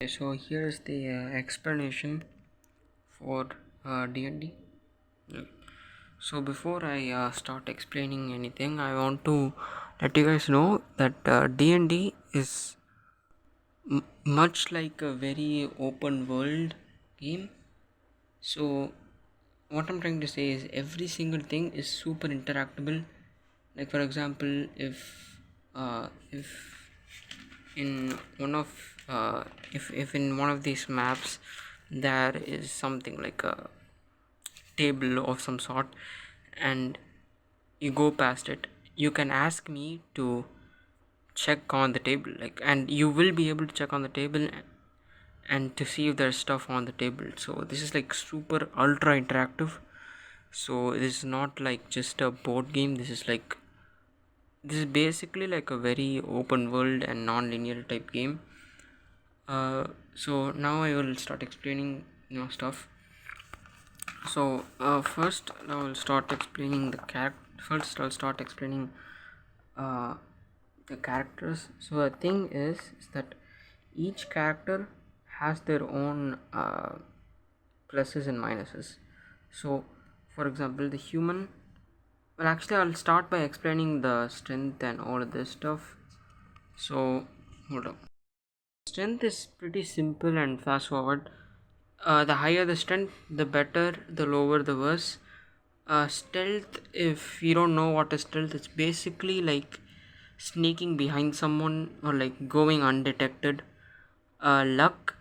Okay, so here's the explanation for D&D. So before I start explaining anything, I want to let you guys know that D&D is much like a very open world game. So what I'm trying to say is every single thing is super interactable. Like for example, if in one of if in one of these maps there is something like a table of some sort and you go past it, you can ask me to check on the table, like, and you will be able to check on the table and to see if there's stuff on the table. So this is like super ultra interactive. So this is not like just a board game. This is basically like a very open world and non-linear type game. So now I will start explaining stuff. So first I will start explaining the first I'll start explaining uh, the characters. So the thing is that each character has their own pluses and minuses. So for example, the human, well, actually I'll start by explaining the strength and all of this stuff. So hold on. Strength is pretty simple and fast forward. The higher the strength, the better. The lower, the worse. Stealth, if you don't know what is stealth, it's basically like sneaking behind someone or like going undetected. Luck,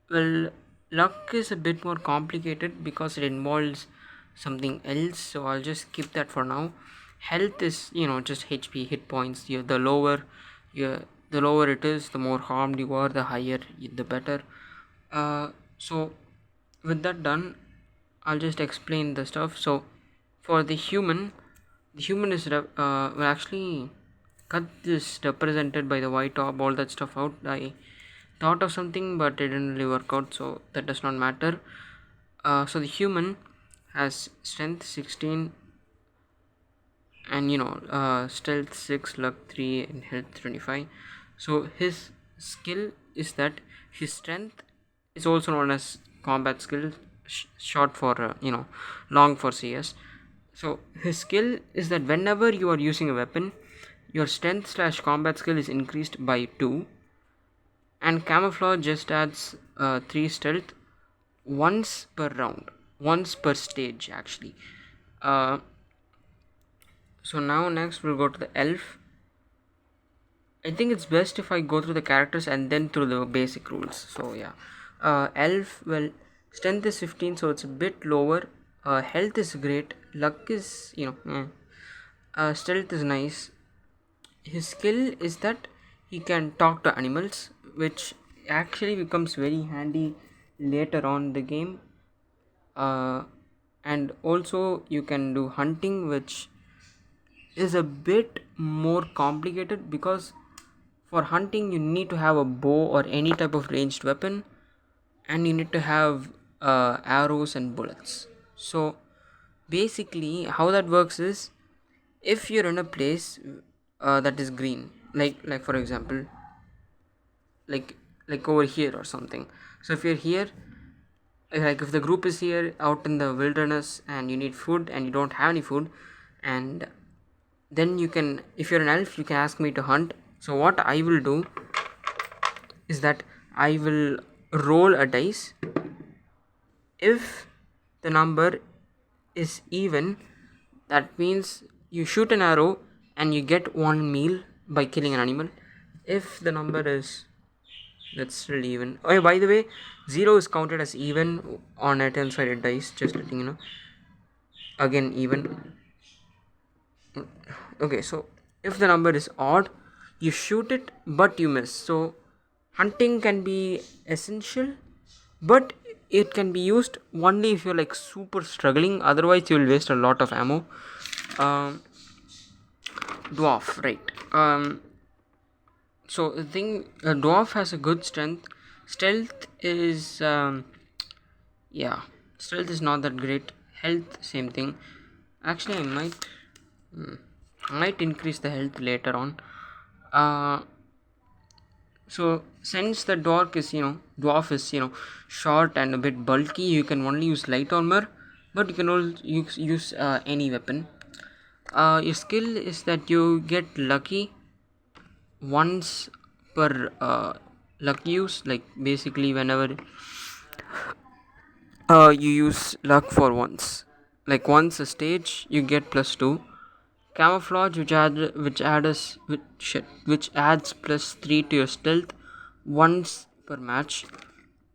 well, luck is a bit more complicated because it involves something else, so I'll just skip that for now. Health is, just HP, hit points. You the lower it is, the more harmed you are, the higher, the better. So with that done, I'll just explain the stuff. So for the human is well, actually cut this represented by the white top, all that stuff out. I thought of something but it didn't really work out, so that does not matter. So the human has strength 16 and stealth 6, luck 3, and health 25. So his skill is that his strength is also known as combat skill, short for long for CS. So his skill is that whenever you are using a weapon, your strength slash combat skill is increased by 2, and camouflage just adds 3 stealth once per round, once per stage actually. uh, so now next we'll go to the elf. I think it's best if I go through the characters and then through the basic rules. So yeah, elf, well, strength is 15, so it's a bit lower. Health is great. Luck is stealth is nice. His skill is that he can talk to animals, which actually becomes very handy later on the game. Uh, and also you can do hunting, which is a bit more complicated because for hunting you need to have a bow or any type of ranged weapon, and you need to have arrows and bullets. So basically how that works is, if you're in a place that is green, like for example, like over here or something. So if you're here, like if the group is here out in the wilderness and you need food and you don't have any food, and then you can, if you're an elf, you can ask me to hunt. So what I will do is that I will roll a dice. If the number is even, that means you shoot an arrow and you get one meal by killing an animal. If the number is, that's still even. Oh yeah, by the way, 0 is counted as even on a 10-sided dice, just letting you know. Again, even. Okay, so if the number is odd, you shoot it but you miss. So hunting can be essential, but it can be used only if you're like super struggling, otherwise you will waste a lot of ammo. um, Dwarf, right? So the thing, a dwarf has a good strength. Stealth is yeah, stealth is not that great. Health, same thing. Actually, I might increase the health later on. uh, So since the dwarf is short and a bit bulky, you can only use light armor, but you can also use any weapon. Your skill is that you get lucky once per luck use, like basically whenever you use luck for once, like once a stage you get +2. Camouflage, which adds +3 to your stealth once per match,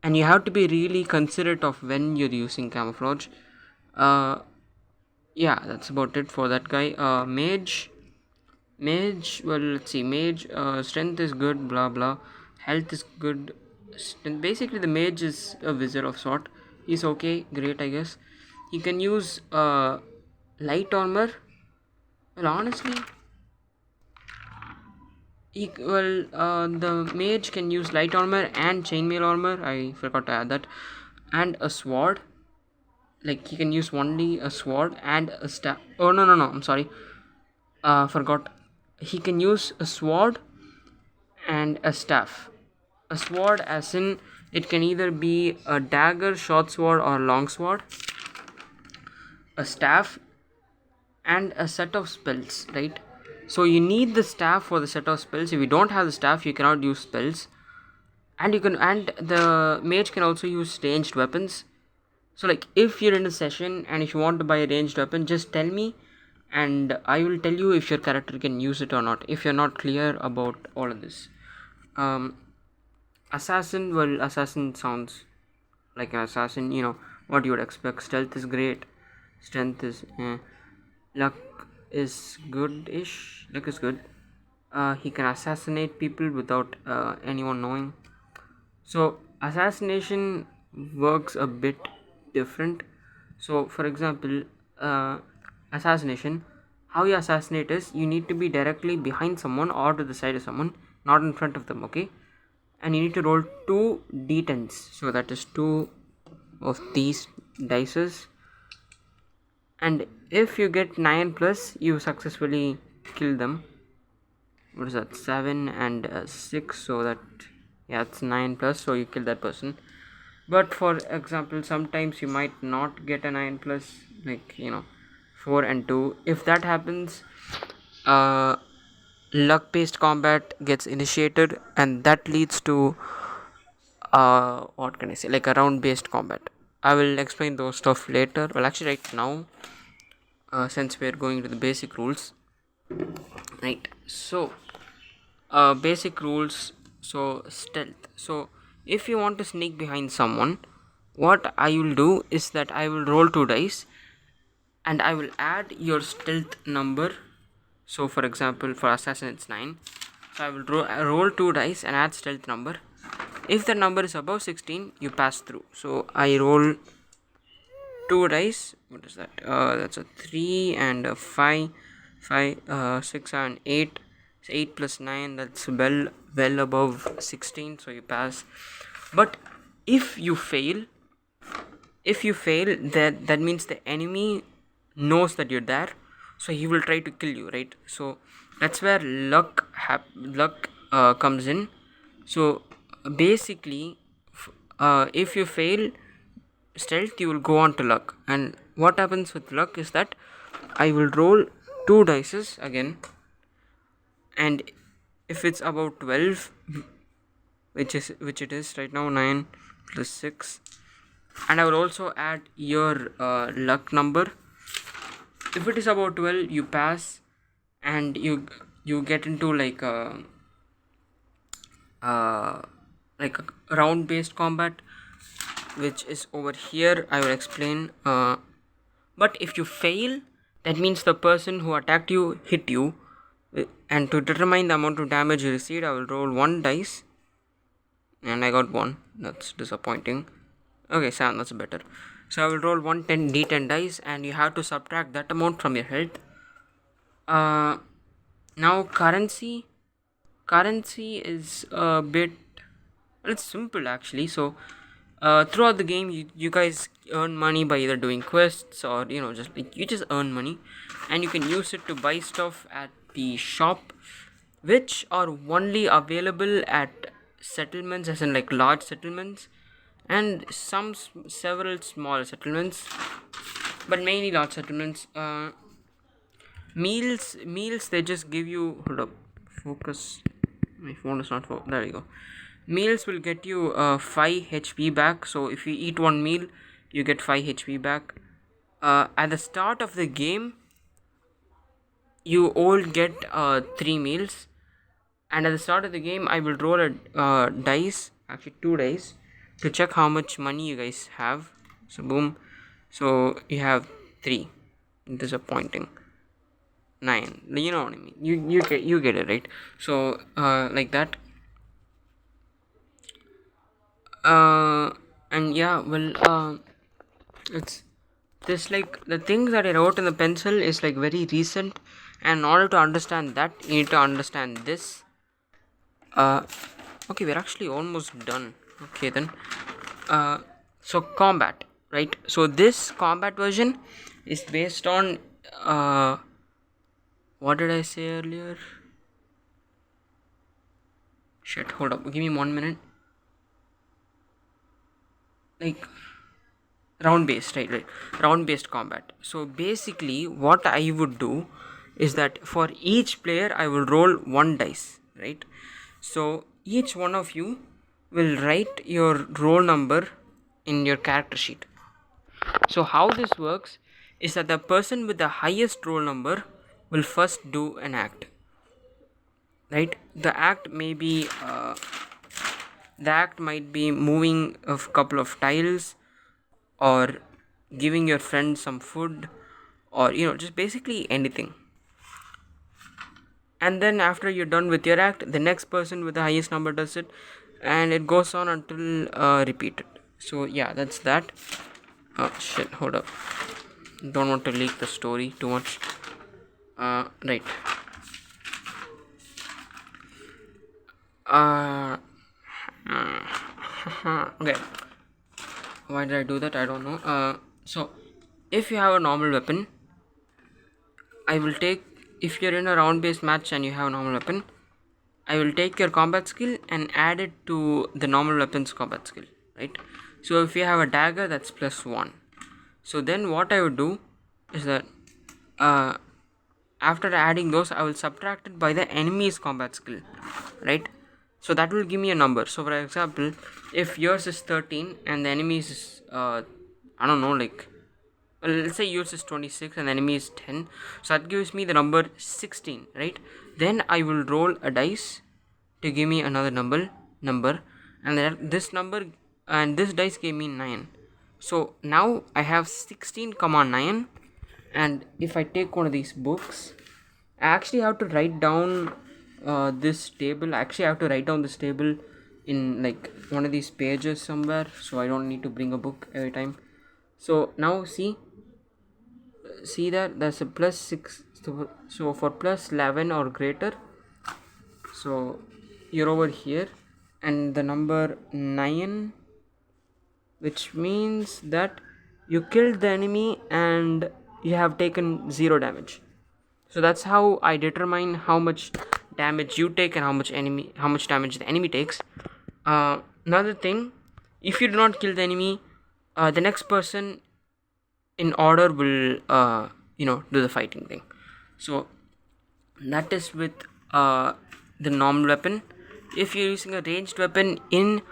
and you have to be really considerate of when you're using camouflage. uh yeah, that's about it for that guy. Mage, well, let's see. Mage, strength is good, blah blah. Health is good. Basically, the mage is a wizard of sort. He's okay, great, I guess. He can use light armor. Well, honestly, the mage can use light armor and chainmail armor. I forgot to add that, and a sword. Like he can use only a sword and a staff. Oh no! I'm sorry. Forgot. He can use a sword and a staff. A sword, as in, it can either be a dagger, short sword, or long sword. A staff and a set of spells, right? So you need the staff for the set of spells. If you don't have the staff, you cannot use spells. And the mage can also use ranged weapons. So like if you're in a session and if you want to buy a ranged weapon, just tell me and I will tell you if your character can use it or not, if you're not clear about all of this. Assassin, well, assassin sounds like an assassin, what you would expect. Stealth is great, strength is luck is good-ish. Luck is good. He can assassinate people without anyone knowing. So assassination works a bit different. So for example, assassination, how you assassinate is you need to be directly behind someone or to the side of someone, not in front of them, okay? And you need to roll 2 d10s, so that is 2 of these dices, and if you get 9 plus, you successfully kill them. What is that? 7 and 6, so that, yeah, it's 9 plus, so you kill that person. But for example, sometimes you might not get a 9 plus, like 4 and 2. If that happens, luck based combat gets initiated, and that leads to what can I say, like a round based combat. I will explain those stuff later, well, actually right now, since we're going to the basic rules, right? So basic rules. So stealth. So if you want to sneak behind someone, what I will do is that I will roll 2 dice and I will add your stealth number. So for example, for assassin it's 9, so I will roll 2 dice and add stealth number. If the number is above 16, you pass through. So I roll 2 dice. What is that? That's a 3 and a 5, 6 and 8. So 8 plus 9, that's well above 16, so you pass. But if you fail, that means the enemy knows that you're there, so he will try to kill you, right? So that's where luck comes in. So basically, if you fail stealth, you will go on to luck, and what happens with luck is that I will roll 2 dices again, and if it's about 12, which it is right now, 9 plus 6, and I will also add your luck number. If it is about 12, you pass, and you get into like a round based combat, which is over here. I will explain. But if you fail, that means the person who attacked you hit you, and to determine the amount of damage you received, I will roll 1 dice, and I got 1. That's disappointing. Okay, 7, that's better. So I will roll 1 d10 dice, and you have to subtract that amount from your health. Now currency is a bit, it's simple actually. So throughout the game, you guys earn money by either doing quests or just like you just earn money, and you can use it to buy stuff at the shop, which are only available at settlements, as in like large settlements, and several small settlements, but mainly large settlements. Meals they just give you, hold up, focus, my phone is not there we go. Meals will get you 5 HP back. So if you eat one meal, you get 5 HP back. At the start of the game, you all get 3 meals, and at the start of the game I will roll a dice, actually 2 dice, to check how much money you guys have. So boom, so you have 3. Disappointing. 9, you know what I mean, you get it, right? So like that. And yeah, well, it's this, like, the things that I wrote in the pencil is like very recent, and in order to understand that, you need to understand this. Okay, we're actually almost done. Okay then. So combat, right? So this combat version is based on what did I say earlier? Shit, hold up, give me 1 minute. Like, round based, right? Round based combat. So basically what I would do is that for each player I will roll 1 dice, right? So each one of you will write your roll number in your character sheet. So how this works is that the person with the highest roll number will first do an act, right? The act might be moving a couple of tiles, or giving your friend some food, or just basically anything. And then after you're done with your act, the next person with the highest number does it, and it goes on until repeated. So yeah, that's that. Oh shit, hold up, don't want to leak the story too much. Right. Okay, why did I do that? I don't know. So if you have a normal weapon, I will take, if you're in a round based match and you have a normal weapon, I will take your combat skill and add it to the normal weapon's combat skill, right? So if you have a dagger, that's +1. So then what I would do is that after adding those, I will subtract it by the enemy's combat skill, right? So that will give me a number. So for example, if yours is 13 and the enemy's is I don't know, like, well, let's say yours is 26 and the enemy is 10, so that gives me the number 16, right? Then I will roll a dice to give me another number, and then this dice gave me 9. So now I have 16, 9. And if I take one of these books, I actually have to write down this table. Actually, I have to write down this table in like one of these pages somewhere, so I don't need to bring a book every time. So now see that there's a +6. So for +11 or greater, so you're over here, and the number 9, which means that you killed the enemy and you have taken 0 damage. So that's how I determine how much damage you take and how much damage the enemy takes. Another thing, if you do not kill the enemy, the next person in order will do the fighting thing. So that is with the normal weapon. If you're using a ranged weapon in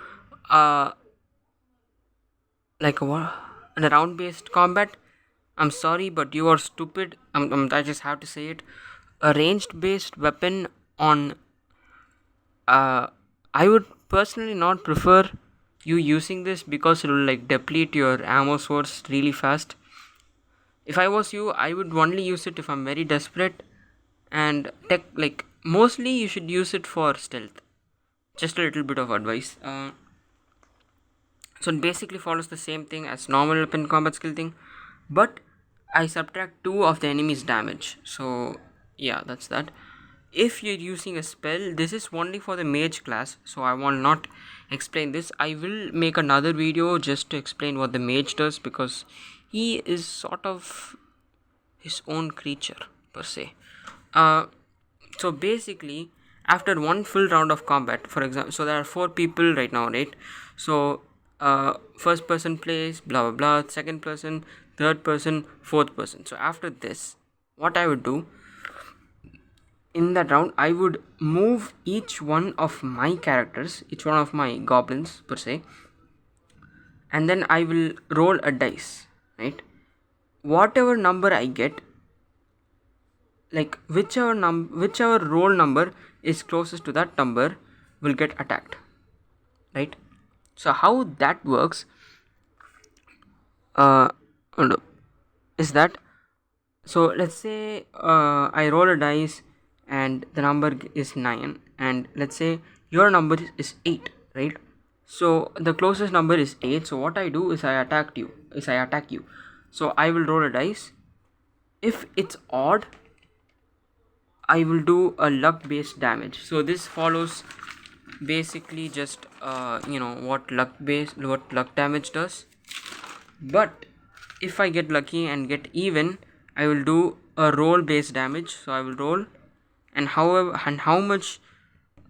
like in a round based combat, I'm sorry, but you are stupid. I just have to say it. A ranged based weapon on I would personally not prefer you using this, because it will like deplete your ammo source really fast. If I was you, I would only use it if I'm very desperate, and mostly you should use it for stealth. Just a little bit of advice. So it basically follows the same thing as normal weapon combat skill thing, but I subtract 2 of the enemy's damage. So yeah, that's that. If you're using a spell, this is only for the mage class, so I will not explain this. I will make another video just to explain what the mage does, because he is sort of his own creature per se. So basically, after one full round of combat, for example, so there are 4 people right now, right? So first person plays, blah blah blah, second person, third person, fourth person. So after this, what I would do in that round, I would move each one of my characters, each one of my goblins per se, and then I will roll a dice, right? Whatever number I get, like whichever roll number is closest to that number will get attacked, right? So how that works uh no, is that, so let's say I roll a dice and the number is 9, and let's say your number is 8, right? So the closest number is 8, so what I do is I attack you. So I will roll a dice. If it's odd, I will do a luck based damage. So this follows basically just what luck damage does. But if I get lucky and get even, I will do a roll based damage. So I will roll, and how much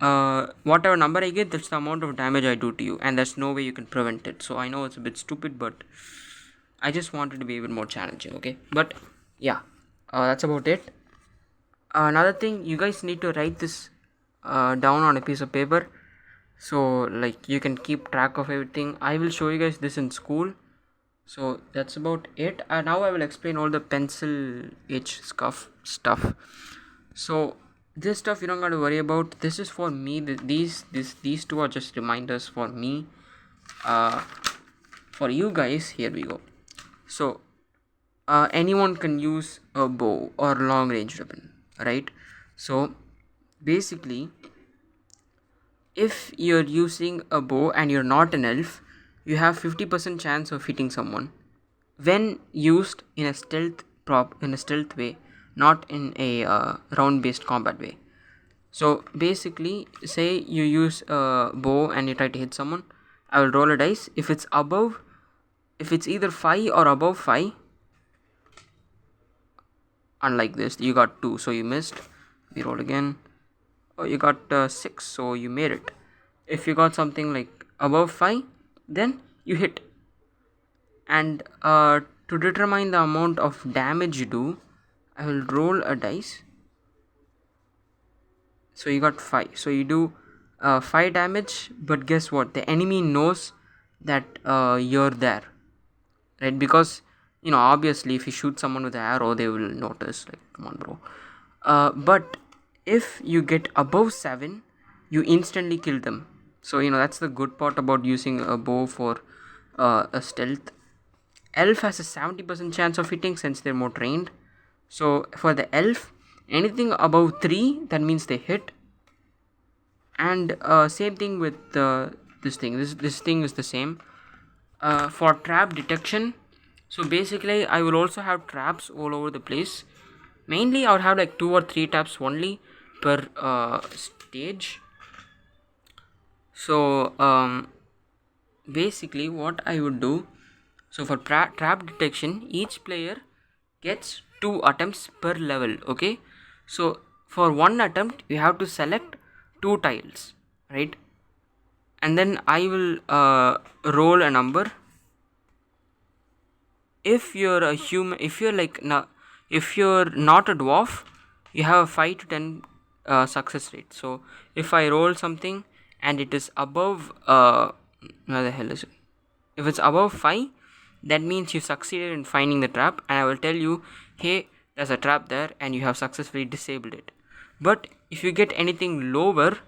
whatever number I get, that's the amount of damage I do to you, and there's no way you can prevent it. So I know it's a bit stupid, but I just wanted to be even more challenging, okay? But yeah, that's about it. Another thing, you guys need to write this down on a piece of paper, so like you can keep track of everything. I will show you guys this in school. So that's about it. Now I will explain all the pencil itch stuff. So this stuff you don't got to worry about. This is for me. These two are just reminders for me. For you guys, here we go. So anyone can use a bow or long range weapon, right? So basically, if you're using a bow and you're not an elf, you have 50% chance of hitting someone when used in a stealth way, not in a round based combat way. So basically, say you use a bow and you try to hit someone, I will roll a dice. If it's either 5 or above 5, unlike this, you got 2, so you missed. We roll again. Oh, you got 6, so you made it. If you got something like above 5, then you hit. And to determine the amount of damage you do, I will roll a dice. So you got 5, so you do 5 damage, but guess what, the enemy knows that you're there, right? Because obviously if you shoot someone with an arrow, they will notice, like, come on bro. But if you get above 7, you instantly kill them. So that's the good part about using a bow for a stealth. Elf has a 70% chance of hitting since they're more trained. So for the elf, anything above 3, that means they hit. And same thing with this thing. This thing is the same for trap detection. So basically, I will also have traps all over the place. Mainly, I would have like 2 or 3 traps only per stage. So basically, what I would do. So for trap detection, each player gets 2 attempts per level. Okay. So for one attempt, you have to select 2 tiles, right? And then I will roll a number. If you're a human, if you're not a dwarf, you have a 5 to 10 success rate. So if I roll something and it is above where the hell is it, if it's above 5, that means you succeeded in finding the trap, and I will tell you, hey, there's a trap there, and you have successfully disabled it. But if you get anything lower,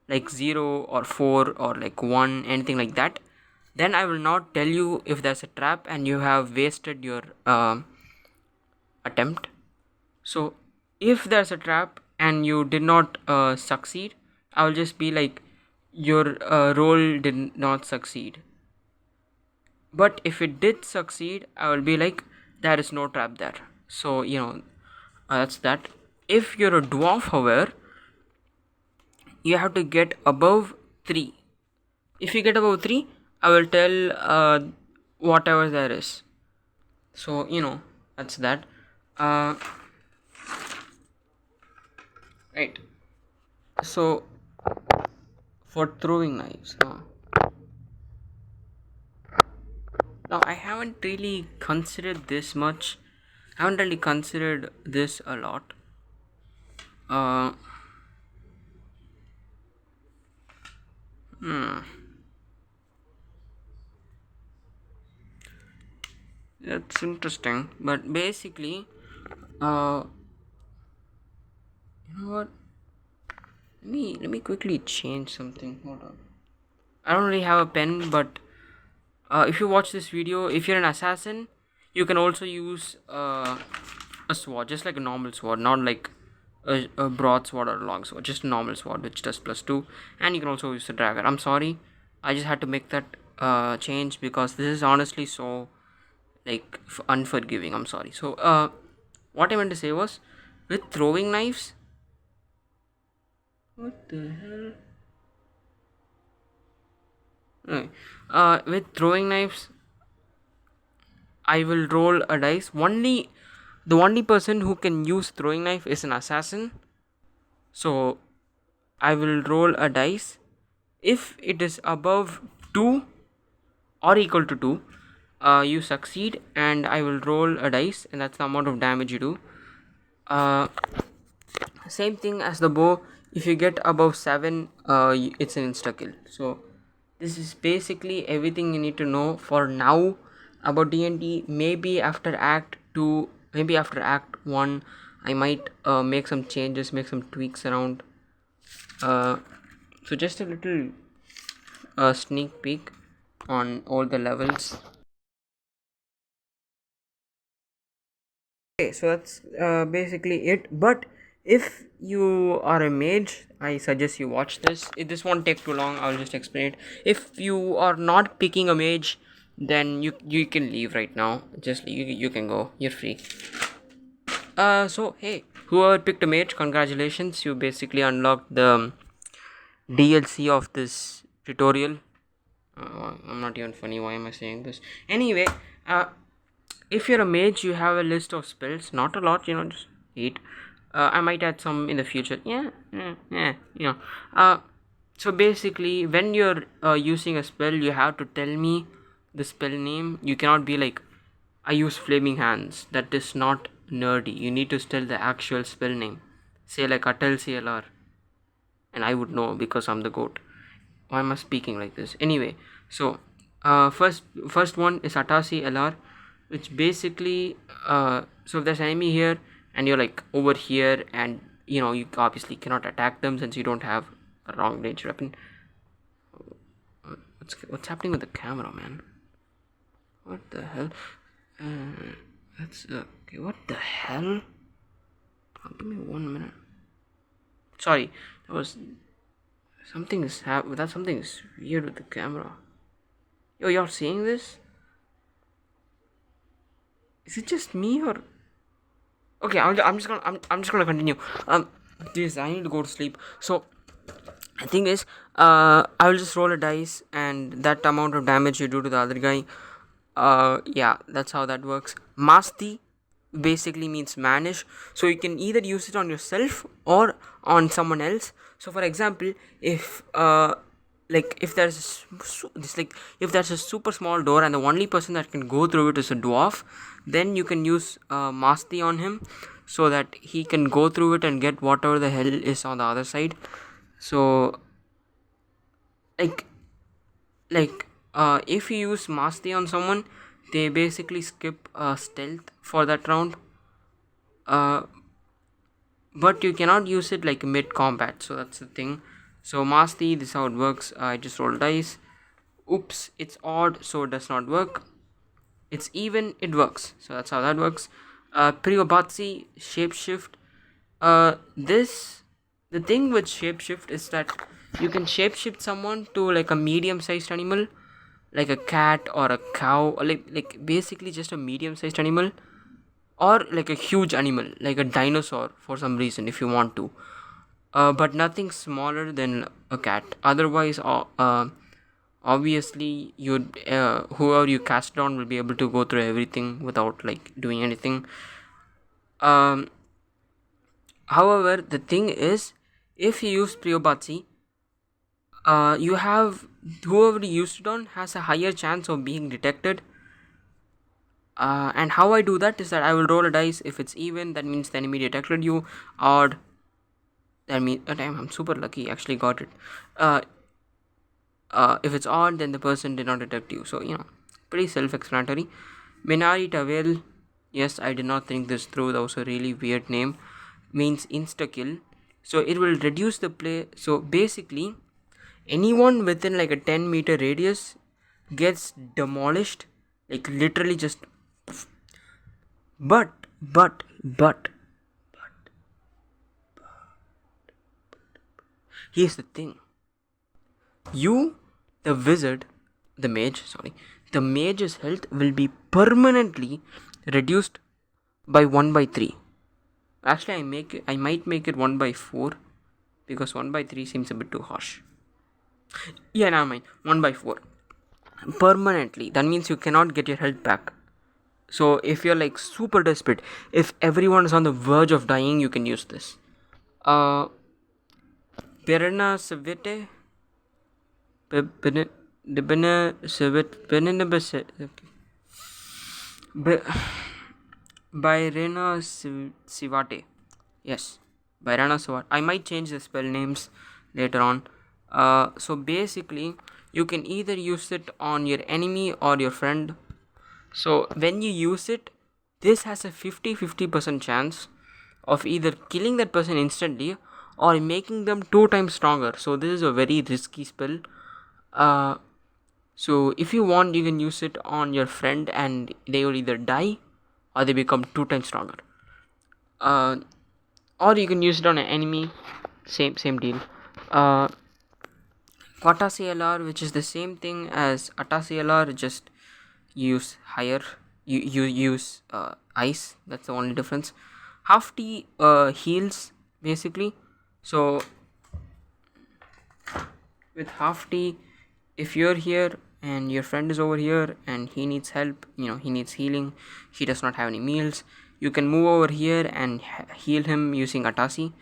like 0 or 4 or like 1, anything like that, then I will not tell you if there's a trap and you have wasted your attempt. So if there's a trap and you did not succeed, I will just be like, your roll did not succeed. But if it did succeed, I will be like, there is no trap there. So that's that. If you're a dwarf, however, you have to get above 3. If you get above 3, I will tell whatever there is. So that's that. Right. So for throwing knives, now I haven't really considered this much. I haven't really considered this a lot. Uh, it's interesting, but basically, uh, you know what? Let me quickly change something. Hold on. I don't really have a pen, but if you watch this video, if you're an assassin, you can also use a sword, just like a normal sword, not like a broadsword or a long sword, just a normal sword which does +2. And you can also use the dagger. I'm sorry, I just had to make that change because this is honestly so like unforgiving. I'm sorry. So what I meant to say was, with throwing knives, what the hell? Okay. With throwing knives, I will roll a dice. The only person who can use throwing knife is an assassin. So I will roll a dice. If it is above 2 or equal to 2, you succeed, and I will roll a dice, and that's the amount of damage you do. Same thing as the bow. If you get above 7, it's an insta kill. So this is basically everything you need to know for now about D&D. Maybe after act 2, maybe after act 1, I might make some changes, make some tweaks around. So just a little sneak peek on all the levels. Okay, so that's basically it. But if you are a mage, I suggest you watch this. This won't take too long. I'll just explain it. If you are not picking a mage, then you can leave right now. Just you can go. You're free. So hey, whoever picked a mage, congratulations. You basically unlocked the DLC of this tutorial. I'm not even funny. Why am I saying this? Anyway, if you're a mage, you have a list of spells. Not a lot, just 8. I might add some in the future. So basically, when you're using a spell, you have to tell me the spell name. You cannot be like, I use flaming hands. That is not nerdy. You need to tell the actual spell name. Say like Atal CLR, and I would know because I'm the goat. Why am I speaking like this? Anyway, so first one is Atasi LR, which basically so if there's an enemy here and you're like over here, and you obviously cannot attack them since you don't have a long range weapon. What's happening with the camera, man? What the hell? That's okay. What the hell? Give me 1 minute. Sorry, that was something is that something is weird with the camera. Yo, y'all seeing this? Is it just me or? Okay, I'm just gonna continue. Please, I need to go to sleep. So, the thing is, I will just roll a dice, and that amount of damage you do to the other guy. Yeah, that's how that works. Masti basically means manish, so you can either use it on yourself or on someone else. So for example, if if there's if there's a super small door and the only person that can go through it is a dwarf, then you can use Masti on him so that he can go through it and get whatever the hell is on the other side. So like if you use Masti on someone, they basically skip stealth for that round. uh, but you cannot use it like mid combat, so that's the thing. So Masti, this is how it works. I just roll dice. Oops, it's odd, so it does not work. It's even, it works. So that's how that works. Priyobatsi, shapeshift. This The thing with shapeshift is that you can shapeshift someone to like a medium-sized animal, like a cat or a cow, or like basically just a medium-sized animal, or like a huge animal like a dinosaur for some reason if you want to. But nothing smaller than a cat. Otherwise, obviously you'd whoever you cast on will be able to go through everything without like doing anything. um However, the thing is, if you use Priobatsi, you have whoever you used it on has a higher chance of being detected. And how I do that is that I will roll a dice. If it's even, that means the enemy detected you. Odd, that means I'm super lucky. Actually got it. Uh, if it's odd, then the person did not detect you. So pretty self-explanatory. Minari Tavel. Yes, I did not think this through. That was a really weird name. Means insta kill. So it will reduce the play. So basically, anyone within like a 10-meter radius gets demolished, like literally just. But here's the thing. You, the wizard, the mage's health will be permanently reduced by 1 by 3. Actually, I might make it 1 by 4 because 1 by 3 seems a bit too harsh. Yeah, never mind. 1 by 4. Permanently. That means you cannot get your health back. So if you're like super desperate, if everyone is on the verge of dying, you can use this. Perena Savite. Dibana Savit. Byrena Sivate. Yes. Byrena Sivate. I might change the spell names later on. So basically, you can either use it on your enemy or your friend. So when you use it, this has a 50-50% chance of either killing that person instantly or making them 2 times stronger. So this is a very risky spell. So if you want, you can use it on your friend and they will either die or they become 2 times stronger. Or you can use it on an enemy. Same deal. Quata CLR, which is the same thing as Atta CLR, just use higher. You use ice. That's the only difference. Hafti heals basically. So with Hafti, if you're here and your friend is over here and he needs help, he needs healing, he does not have any meals, you can move over here and heal him using Atasi.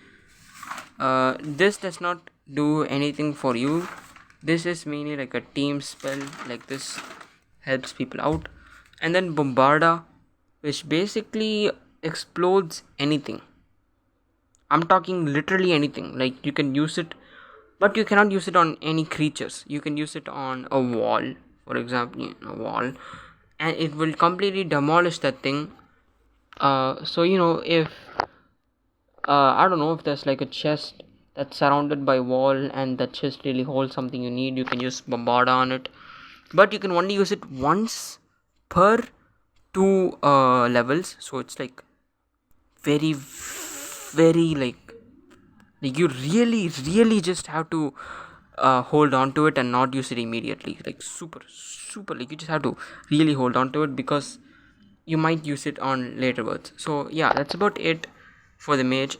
This does not do anything for you. This is mainly like a team spell, like this helps people out. And then Bombarda, which basically explodes anything. I'm talking literally anything. Like you can use it, but you cannot use it on any creatures. You can use it on a wall, for example, a wall, and it will completely demolish that thing. So if I don't know if there's like a chest that's surrounded by wall and that chest really holds something you need, you can use Bombarda on it, but you can only use it once per 2 levels. So it's like very like you really just have to hold on to it and not use it immediately, like super like you just have to really hold on to it because you might use it on later words. So yeah, that's about it for the mage.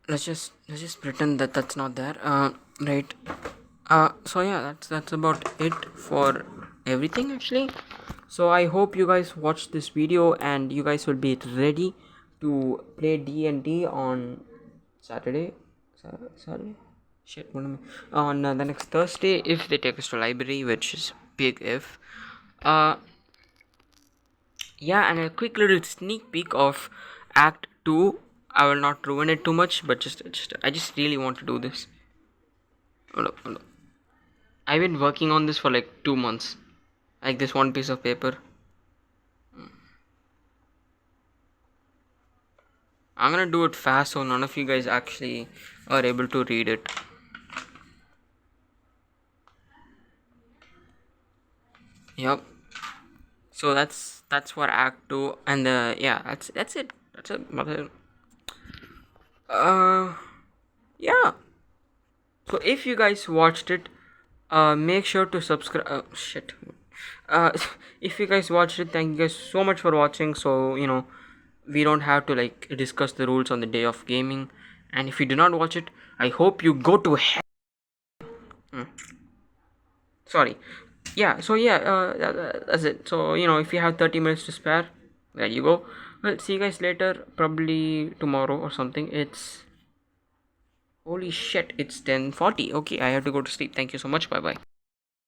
Let's just pretend that that's not there. Right. So yeah, that's about it for everything actually. So I hope you guys watched this video and you guys will be ready to play D&D on Saturday. Saturday. Shit. On the next Thursday if they take us to library, which is big if. Yeah, and a quick little sneak peek of Act 2. I will not ruin it too much, but I just really want to do this. Hold up. I've been working on this for like 2 months. Like this one piece of paper. I'm gonna do it fast so none of you guys actually are able to read it. Yep. So that's for Act 2, and yeah, that's it. That's it. Yeah. So if you guys watched it, make sure to subscribe. Shit. If you guys watched it, thank you guys so much for watching. So we don't have to like discuss the rules on the day of gaming. And if you do not watch it, I hope you go to hell. Sorry. Yeah. So yeah. That's it. So if you have 30 minutes to spare, There you go. Well, see you guys later, probably tomorrow or something. It's holy shit, it's 10:40. Okay, I have to go to sleep. Thank you so much. Bye bye.